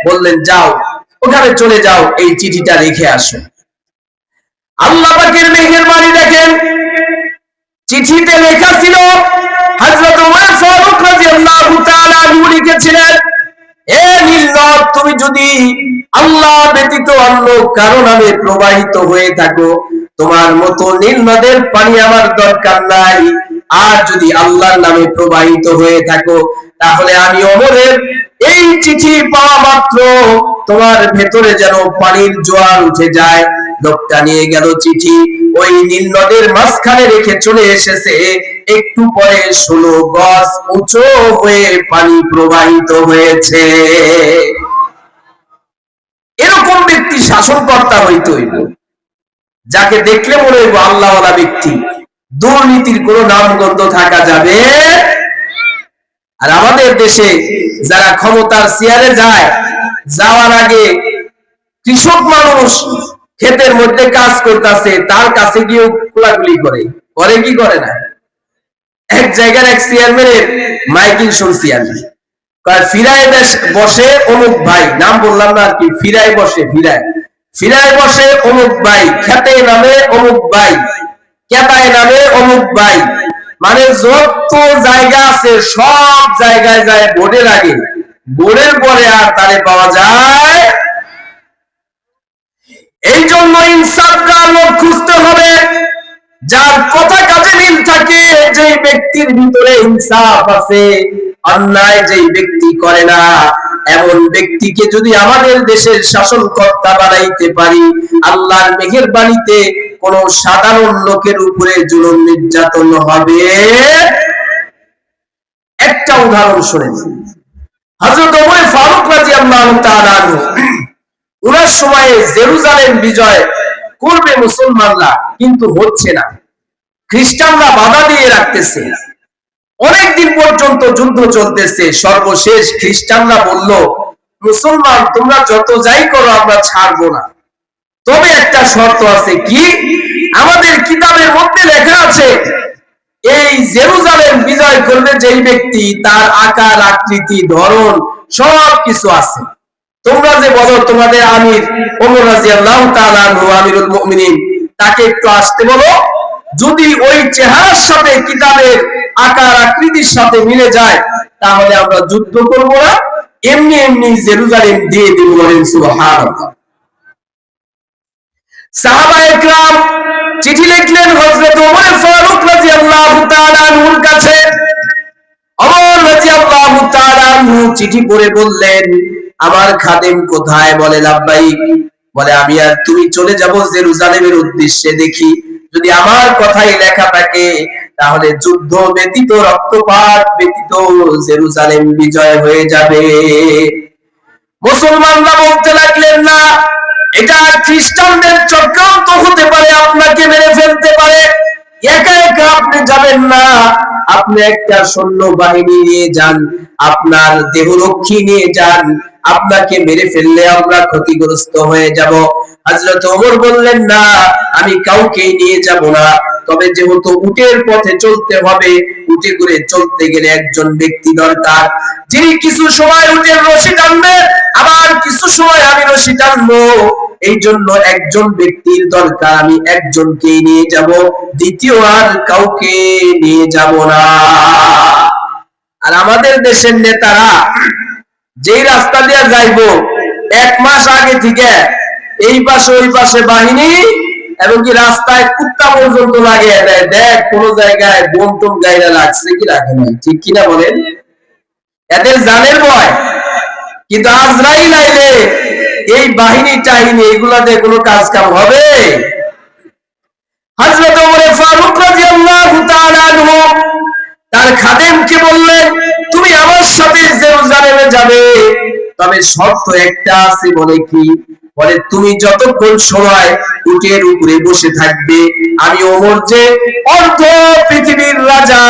বললেন যাও ওখানে চলে যাও, এই চিঠিটা রেখে আসো। আল্লাহ পাকের মেহেরবানি দেখেন, চিঠিতে লেখা ছিল হযরত ওমর ফারুক রাদিয়াল্লাহু তাআলা আনহু লিখেছিলেন, হে নীল নদ, তুমি যদি আল্লাহ ব্যতীত অন্য কারো নামে প্রবাহিত হয়ে থাকো, তোমার মতো নীল নদের পানি আমার দরকার নাই। আর যদি আল্লাহর নামে প্রবাহিত হয়ে থাকো, তাহলে আমি ওমরের এই চিঠি পাওয়া মাত্র তোমার ভেতরে যেন পানির জোয়ার উঠে যায়। লোকটা নিয়ে গেল চিঠি, ওই নীল নদের মাঝখানে রেখে চলে এসেছে। একটু পরে 16 গজ উঁচু হয়ে পানি প্রবাহিত হয়েছে। এরকম ব্যক্তি শাসনকর্তা হইতে হইব, যাকে দেখলে মনে হইব আল্লাহওয়ালা ব্যক্তি, দুর্নীতির কোনো নামগন্ধ থাকা যাবে। আর আমাদের দেশে যারা ক্ষমতার চেয়ারে যায়, যাওয়ার আগে কৃষক মানুষ ক্ষেতের মধ্যে কাজ করতেছে, তার কাছে গিয়ে কোলাকুলি করে, করে কি করে না? এক জায়গার এক চেয়ারম্যানের মাইকিং শুনছি আমি, ফিরায় বসে অমুক ভাই, নাম বললাম না আর কি, ফিরায় বসে, ফিরায় বসে অমুক ভাই, খেতে নামে অমুক ভাই, কেতায় নামে অমুক ভাই, মানে যত জায়গা আছে সব জায়গায় যায় ভোটের আগে, ভোটের পরে আর তারে পাওয়া যায়। এই জন্য ইনসাফটা লোক খুঁজতে হবে, যার কথা কাজে মিল থাকে, যে ব্যক্তির ভিতরে ইনসাফ আছে, অন্যায় যেই ব্যক্তি করে না, এমন ব্যক্তিকে যদি আমাদের দেশের শাসনকর্তা বানাইতে পারি, আল্লাহর মেহেরবানিতে কোন সাধারণ লোকের উপরে জুলুম নির্যাতন হবে। একটা উদাহরণ শুনেন, হযরত ওমর ফারুক রাদিয়াল্লাহু তাআলা আনহু, ওনার সময়ে জেরুজালেম বিজয় করবে মুসলমানরা, কিন্তু হচ্ছে না, খ্রিস্টানরা বাধা দিয়ে রাখতেছে। অনেকদিন পর্যন্ত যুদ্ধ চলতেছে। সর্বশেষ খ্রিস্টানরা বলল, মুসলমান তোমরা যত যাই করো আমরা ছাড়বো না, তবে একটা শর্ত আছে। কি? আমাদের কিতাবের মধ্যে লেখা আছে, এই জেরুজালেম বিজয় করবে যেই ব্যক্তি, তার আকার আকৃতি ধরন সব কিছু আছে। তোমরা যে বলো তোমাদের আমির ওমর রাদিয়াল্লাহু তাআলা আনহু আমিরুল মুমিনিন, তাকে একটু আসতে বলো, যদি ওই চেহারার সাথে কিতাবের আকার আকৃতির সাথে মিলে যায়, তাহলে আমরা যুদ্ধ করব না, এমনি এমনি জেরুজালেম দিয়ে দিব। বলেন সুবহানাল্লাহ। সাহাবায়ে কেরাম চিঠি লিখলেন হযরত ওমর ফারুক রাদিয়াল্লাহু তাআলা আনহুর কাছে। ওমর রাদিয়াল্লাহু তাআলা আনহু চিঠি পড়ে বললেন, আমার খাদেম কোথায়? বলে লাব্বাইক। বলে আমি আর তুমি চলে যাব জেরুজালেমের উদ্দেশ্যে, দেখি যদি আমার কথাই লেখা থাকে, তাহলে যুদ্ধ ব্যতীত, রক্তপাত ব্যতীত জেরুজালেম বিজয় হয়ে যাবে। মুসলমানরা বলতে লাগলেন, না, এটা খ্রিস্টানদের চক্রান্ত হতে পারে, আপনাকে মেরে ফেলতে পারে, একা একা আপনি যাবেন না, আপনি একটা সৈন্য বাহিনী নিয়ে যান, আপনার দেহরক্ষী নিয়ে যান, আপনাকে মেরে ফেললে আমরা ক্ষতিগ্রস্ত হয়ে যাব। হযরত ওমর বললেন, না, আমি কাউকে নিয়ে যাব না, তবে যেহেতু উটের পথে চলতে হবে, উটে করে চলতে গেলে একজন ব্যক্তি দরকার, যিনি কিছু সময় উটের রশি টানবে, আবার কিছু সময় আমি রশি টানবো, এই জন্য একজন ব্যক্তির দরকার, আমি একজনকেই নিয়ে যাব, দ্বিতীয় আর কাউকে নিয়ে যাব না। আর আমাদের দেশের নেতারা যেই রাস্তা দিয়ে যাইবো, 1 মাস আগে থেকে এই পাশে ওই পাশে বাহিনী, এবং কি রাস্তায় কুত্তা পর্যন্ত লাগিয়ে দেয়, দেখ কোন জায়গায় বোম টোম গাইরা লাগছে কি রাখে নাই, ঠিক কিনা বলেন? এদের জানের ভয়। কিন্তু আজরাইল আইলে এই বাহিনী টাহিনী এগুলা দিয়ে কোনো কাজ কাম হবে? হযরত ওমর ফারুক রাদিয়াল্লাহু তাআলা আনহু তার খাদেমকে বললেন, তুমি আমার সাথে জেরুজালেমে যাবে, তবে শর্ত একটা আছে। বলে কি? বলে তুমি যতক্ষণ সময় উটের উপরে বসে থাকবে, আমি ওমর যে অর্ধ পৃথিবীর রাজা,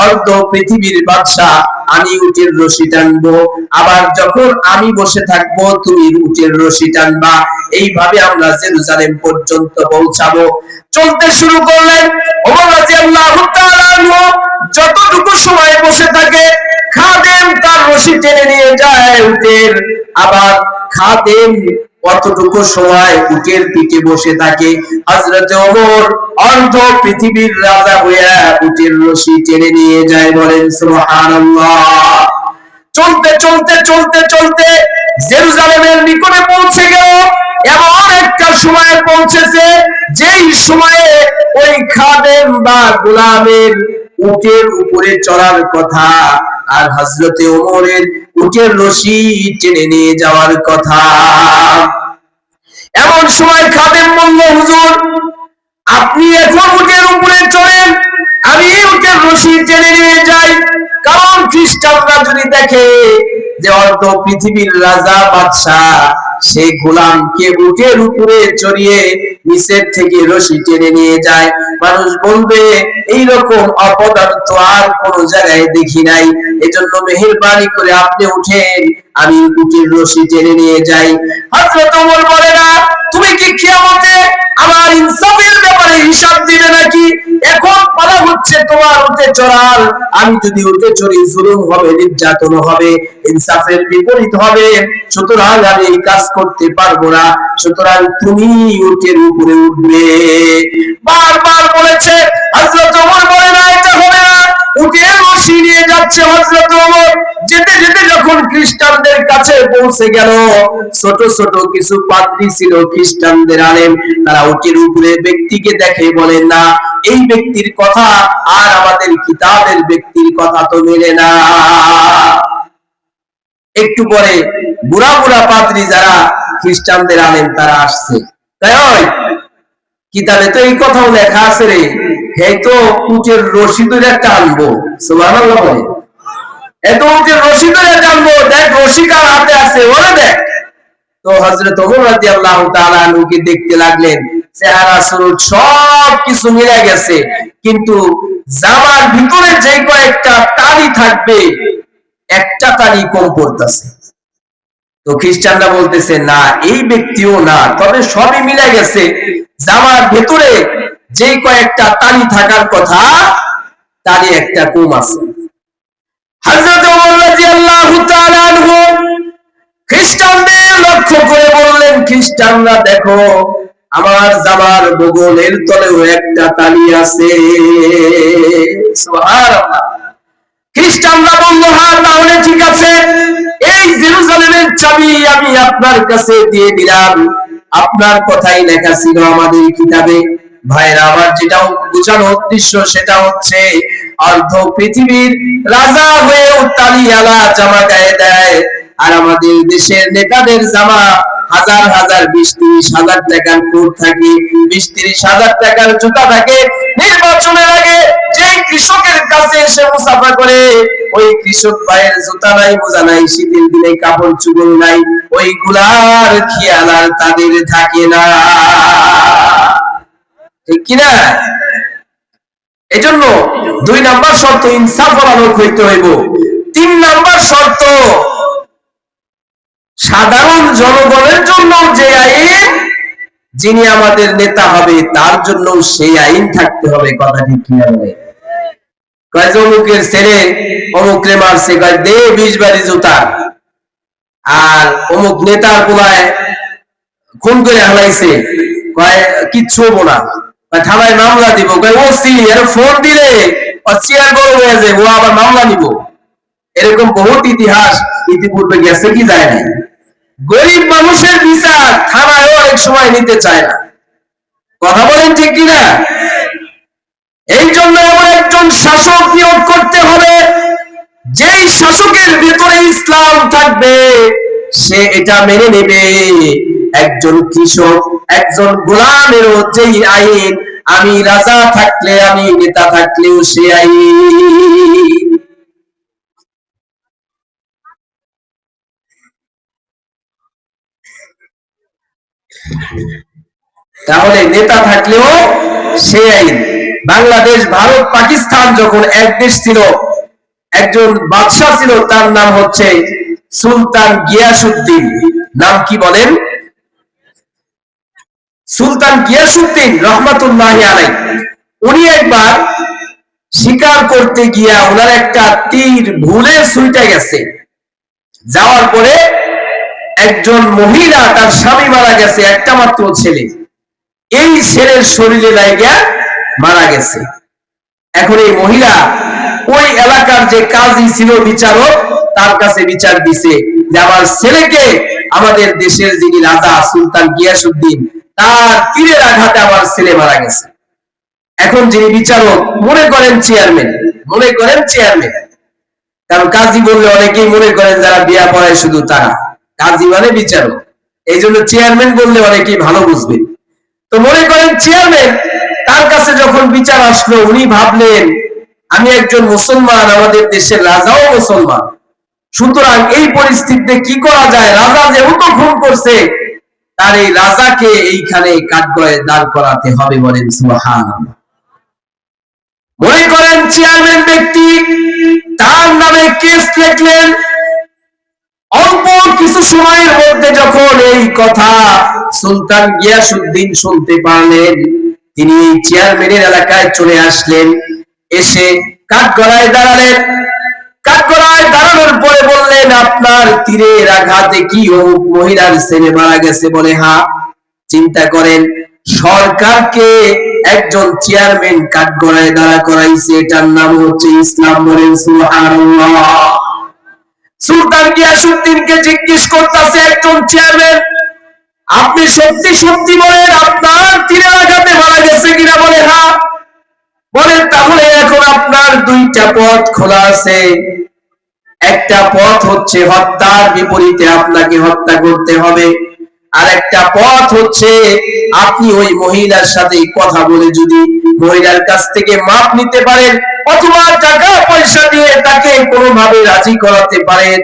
অর্ধ পৃথিবীর বাদশা, আমি উটের রশি টানবো, আবার যখন আমি বসে থাকবো তুমি উটের রশি টানবা, এইভাবে আমরা জেরুজালেম পর্যন্ত পৌঁছাবো। চলতে শুরু করলেন। ওমর রাদিয়াল্লাহু তাআলা আনহু যতটুকু সময় বসে থাকে, খাদেম তার রশি টেনে নিয়ে যায় উটের, আবার খাদেম কতটুকু সময় উটের পিঠে বসে থাকে। হযরত ওমর অর্ধ পৃথিবীর রাজা হইয়া উটের রশি টেনে নিয়ে যায়। বলেন সুবহানাল্লাহ। চলতে চলতে চলতে চলতে জেরুজালেমের নিকটে পৌঁছে গেল। এমন একটা সময়ে পৌঁছেছে যেই সময়ে ওই খাদেম বা গোলামের উটের উপরে চড়ার কথা, আর হযরতে ওমরের উটের রশি টেনে নিয়ে যাওয়ার কথা। এমন সময় খাদেম বলল, হুজুর আপনি এখন উটের উপরে চড়েন, আমি উটের রশি টেনে নিয়ে যাই। কারণ খ্রিস্টানরা যদি দেখে যে অর্ধ পৃথিবীর রাজা বাদশাহ সে গোলামকে উটের উপরে চড়িয়ে নিচের থেকে রশি টেনে নিয়ে যায়, মানুষ বলবে এইরকম অপদার্থ আর কোন জায়গায় দেখি নাই, এজন্য মেহেরবানি করে আপনি উঠেন, আমি উটের রশি টেনে নিয়ে যাই। হযরত ওমর বলে, না, তুমি কি কিয়ামতে আমার ইনসাফের ব্যাপারে হিসাব দিবে নাকি? এখন বলা হচ্ছে তোমার উটে চড়ার, আমি যদি উটে চড়ি জুলুম হবে, নির্যাতন হবে, ইনসাফের বিপরীত হবে, সুতরাং আমি এই কাজ করতে পারবো না, সুতরাং তুমি উটের উপরে উঠবে। বারবার বলেছে। হযরত ওমর বলে, না, এটা হবে না। উটের রশি নিয়ে যাচ্ছে হযরত ওমর। যেতে যেতে যখন খ্রিস্টানদের কাছে পৌঁছে গেল, ছোট ছোট কিছু পাদ্রী ছিল খ্রিস্টানদের আলেম, তারা উটের উপরে ব্যক্তিকে দেখে বলেন, না, এই ব্যক্তির কথা আর আমাদের কিতাবের ব্যক্তির কথা তো মেলে না। একটু পরে বুড়া বুড়া পাদ্রী যারা খ্রিস্টানদের আলেম তারা আসছে, তাই কিতাবে তো এই কথাও লেখা আছে রে, এই তো উটের রশি ধরে টানবো। সুবহানাল্লাহ বলে, এত উটের রশি ধরে টানবো, দেখ রশি কার হাতে আছে, ওরে দেখ। তো হযরত ওমর রাদিয়াল্লাহু তাআলা আনহুকে দেখতে লাগলেন, চেহারা সুরত সব কিছু মিলে গেছে, কিন্তু জামার ভিতরে যে কয়েকটা তালি থাকবে, একটা তালি কম পড়তেছে। তো খ্রিস্টানরা বলতেছে, না, এই ব্যক্তিও না, তবে সবই মিলে গেছে, জামার ভেতরে যে কয়েকটা তালি থাকার কথা, তালি একটা কম আছে। হযরত ওমর রাদিয়াল্লাহু তাআলা আনহু খ্রিস্টানদের লক্ষ্য করে বললেন, খ্রিস্টানরা দেখো, আমার জামার বগলের তলেও একটা তালি আছে। সুবহানাল্লাহ। খ্রিস্টানরা বলল, হ্যাঁ, তাহলে ঠিক আছে, এই জেরুজালেমের চাবি আমি আপনার কাছে দিয়ে দিলাম, আপনার কথাই লেখা ছিল আমাদের কিতাবে। ভাইরা আমার, যেটা বোঝানোর উদ্দেশ্য সেটা হচ্ছে, অর্ধ পৃথিবীর রাজা হয়েও তালিওয়ালা জামা গায়ে দেয়, আর আমাদের দেশের নেতাদের জামা হাজার হাজার 20-30 হাজার টাকার কোট থাকে, 20-30 হাজার টাকার জুতা থাকে। নির্বাচনের আগে যে কৃষকের কাছে এসে মুসাফা করে, ওই কৃষক ভাইয়ের জুতা নাই, মোজা নাই, শীতের দিনে কাপড় চোপড় নাই, ওইগুলার খেয়াল আর তাদের থাকে না, ঠিক কিনা? এজন্য 2 নাম্বার শর্ত ইনসাফ লোক হইতে হইব। 3 নাম্বার শর্ত, সাধারণ জনগণের জন্য যে আইন, যিনি আমাদের নেতা হবে তার জন্য সেই আইন থাকতে হবে। কথা ঠিক কিনা বলে? কয় যে অমুকের ছেলে অমুকরে মারছে, কয় দে 20 বাড়ি জুতা। আর অমুক নেতার পোলায় খুন করে হালাইছে, কয় কিচ্ছু হবো না, থানায় মামলা দিব। কয় ওসি এর ফোন দিলে চেয়ার বড় হয়ে যায়, ও আবার মামলা নিব। এরকম বহুত ইতিহাস ইতিপূর্বে গেছে কি যায় নাই? গরিব মানুষের বিচার থানায় অনেক সময় নিতে চায় না। কথা বলেন ঠিক কিনা? এই জন্য এমন একজন শাসক নিয়োগ করতে হবে যেই শাসকের ভিতরে ইসলাম থাকবে, সে এটা মেনে নেবে। একজন কৃষক, একজন গোলামেরও যেই আইন, আমি রাজা থাকলে, আমি নেতা থাকলেও সে আইন। তাহলে নেতা থাকলেও সে আইন। বাংলাদেশ, ভারত, পাকিস্তান যখন এক দেশ ছিল, একজন বাদশাহ ছিল, তার নাম হচ্ছে সুলতান গিয়াসউদ্দিন। নাম কি বলেন? সুলতান গিয়াসউদ্দিন রহমাতুল্লাহি আলাইহি। উনি একবার শিকার করতে গিয়া ওনার একটা তীর ভুলে ছুঁইটা গেছে। যাওয়ার পরে একজন মহিলা, তার স্বামী মারা গেছে, একটা মাত্র ছেলে, এই ছেলের শরীরে লাইগা মারা গেছে। এখন এই মহিলা ওই এলাকার যে কাজী ছিল, বিচারক, তার কাছে বিচার দিছে যে আমার ছেলেকে আমাদের দেশের যিনি রাজা সুলতান গিয়াসউদ্দিন, তার তীরের আঘাতে আমার ছেলে মারা গেছে। এখন যিনি বিচারক, মনে করেন চেয়ারম্যান, কারণ কাজী বললে অনেকেই মনে করেন যারা বিয়া পড়ায় শুধু তারা, কাজী মানে বিচারক, এই জন্য চেয়ারম্যান বললে অনেকেই ভালো বুঝবে। তো মনে করেন চেয়ারম্যান, তার কাছে যখন বিচার আসলো, উনি ভাবলেন আমি একজন মুসলমান, আমাদের দেশের রাজাও মুসলমান, সুতরাং এই পরিস্থিতিতে কি করা যায়? রাজা যেহেতু খুন করছে, তার এই রাজাকে এইখানে কাঠগড়ায় দাঁড় করাতে হবে। বলেন সুবহানাল্লাহ। মনে করেন চেয়ারম্যান ব্যক্তি তার নামে কেস লিখলেন। অল্প কিছু সময়ের মধ্যে যখন এই কথা সুলতান গিয়াসউদ্দিন শুনতে পারলেন, তিনি চেয়ারম্যানের এলাকায় চলে আসলেন। এসে কাঠগড়ায় দাঁড়ালেন। কাঠগড়ায় দাঁড়ানোর পরে বললেন, আপনার তীরের আঘাতে কি অমুক মহিলার ছেলে মারা গেছে? বলে হ্যাঁ। চিন্তা করেন, সরকারকে একজন চেয়ারম্যান কাঠগড়ায় দাঁড়া করাইছে, এটার নাম হচ্ছে ইসলাম। বলেন সুবহানাল্লাহ। সুলতান গিয়াসউদ্দিনকে জিজ্ঞেস করতেছে একজন চেয়ারম্যান, আপনি সত্যি সত্যি বলেন আপনার তীরের আঘাতে মারা গেছে কিনা? বলে হ্যাঁ। বলে তাহলে এখন আপনার দুইটা পথ খোলা আছে। একটা পথ হচ্ছে হত্যার বিপরীতে আপনাকে হত্যা করতে হবে, আর একটা পথ হচ্ছে আপনি ওই মহিলার সাথে কথা বলে যদি মহিলার কাছ থেকে মাপ নিতে পারেন, অথবা টাকা পয়সা দিয়ে তাকে কোনোভাবে রাজি করাতে পারেন,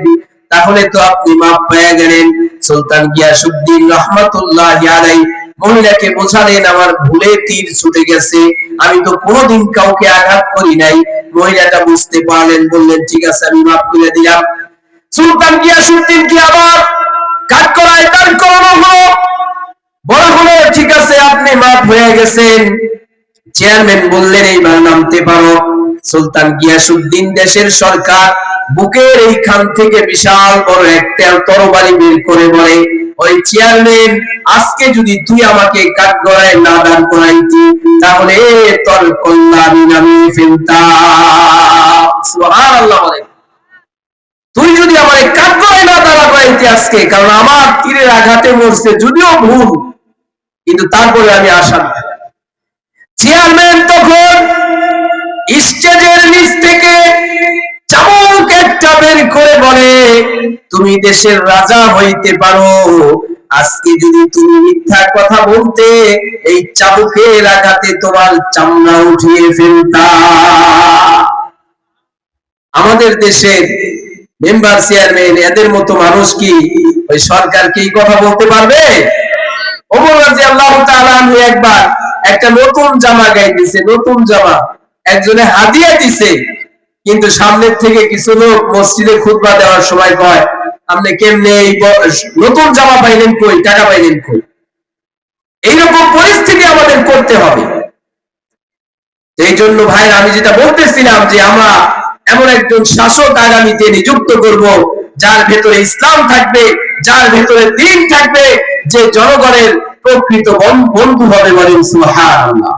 তাহলে তো আপনি মাপ পেয়ে গেলেন। সুলতান গিয়াসউদ্দিন রহমাতুল্লাহি আলাইহি মহিলাকে বোঝালেন, আমার ভুলে তীর ছুটে গেছে, আমি তো কোনোদিন কাউকে আঘাত করি নাই। মহিলাটা বুঝতে পারলেন, বললেন ঠিক আছে, আমি মাফ করে দিলাম। সুলতান গিয়াসউদ্দিন কি আবার কাঠগড়ায় দাঁড় করানো হলো। বলা হলো ঠিক আছে, আপনি মাফ হয়ে গেছেন। চেয়ারম্যান বললেন এইবার নামতে পারো। সুলতান গিয়াসউদ্দিন দেশের সরকার, বুকের এইখান থেকে বিশাল বড় একটা তরবারি বের করে বলে, ওই চেয়ারম্যান, আজকে যদি তুই আমাকে কাঠগড়ায় না দাঁড় করাইতি, তাহলে তোর কল্লা আমি নামিয়ে ফেলতাম। সুবহানাল্লাহ। বলে তুই যদি আমার কাঠগড়ায় না দাঁড়া করাইতি আজকে, কারণ আমার তীরের আঘাতে মরছে, যদিও ভুল, কিন্তু তারপরে আমি আসামি। চেয়ারম্যান তখন স্টেজের নিচ থেকে চাবুক একটা বের করে বলে, তুমি দেশের রাজা হইতে পারো, আজকে যদি তুমি মিথ্যা কথা বলতে, এই চাবুকের আঘাতে তোমার চামড়া উঠিয়ে ফেলতাম। আমাদের দেশের মেম্বার, চেয়ারম্যান, এদের মতো মানুষ কি ওই সরকারকে এই কথা বলতে পারবে? ওমর রাদিয়াল্লাহু তাআলা আনহু একবার একটা নতুন জামা গাইতেছে, নতুন জামা একজনে হাদিয়া দিছে, কিন্তু সামনের থেকে কিছু লোক মসজিদে খুতবা দেওয়ার সময় কয়, আপনি কেমনে এই নতুন জামা পাইলেন কই, টাকা পাইলেন কই? এইরকম পরিস্থিতি আমাদের করতে হবে। এই জন্য ভাই আমি যেটা বলতেছিলাম যে আমরা এমন একজন শাসক আগামীতে নিযুক্ত করব যার ভেতরে ইসলাম থাকবে, যার ভেতরে দ্বীন থাকবে, যে জনগণের প্রকৃত বন্ধু হবে। বলেন সুবহানাল্লাহ।